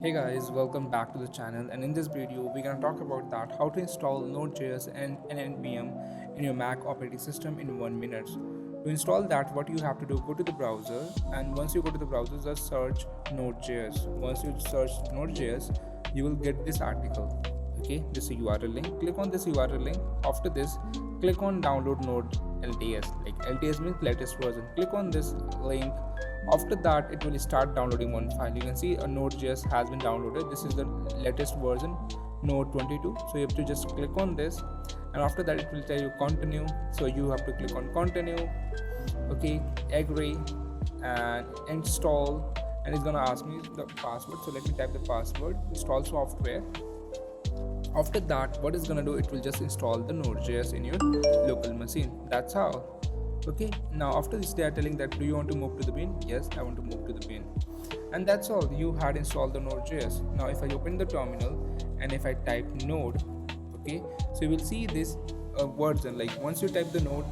Hey guys, welcome back to the channel, and in this video we're gonna talk about that how to install Node.js and NPM in your Mac operating system in 1 minute. To install that, what you have to do, go to the browser, and once you go to the browser, just search Node.js. Once you search Node.js, you will get this article. Okay, this URL link. Click on this URL link. After this, click on download Node LTS. Like LTS means latest version. Click on this link. After that, it will start downloading one file. You can see a Node.js has been downloaded. This is the latest version, Node 22. So you have to just click on this, and after that it will tell you continue. So you have to click on continue. Okay, agree and install, and it's gonna ask me the password. So let me type the password. Install software. After that, what it's gonna do, it will just install the Node.js in your local machine. That's how. Okay, now after this they are telling that, do you want to move to the bin? Yes, I want to move to the bin. And that's all. You had installed the Node.js. Now if I open the terminal and if I type node, okay, so you will see this version. Like once you type the node,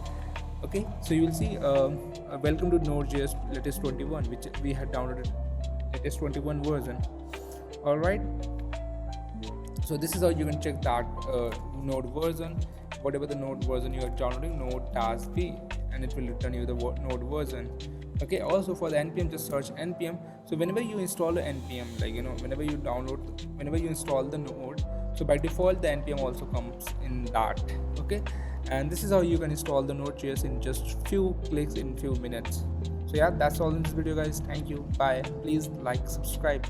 okay, so you will see welcome to Node.js latest 21, which we had downloaded, latest 21 version. All right, so this is how you can check that node version. Whatever the node version you are downloading, node-v, and it will return you the node version. Okay, also for the npm, just search npm. So whenever you install an npm, like whenever you install the node, so by default the npm also comes in that. Okay, and this is how you can install the Node.js in just few clicks in few minutes. So yeah, that's all in this video guys. Thank you, bye. Please like, subscribe.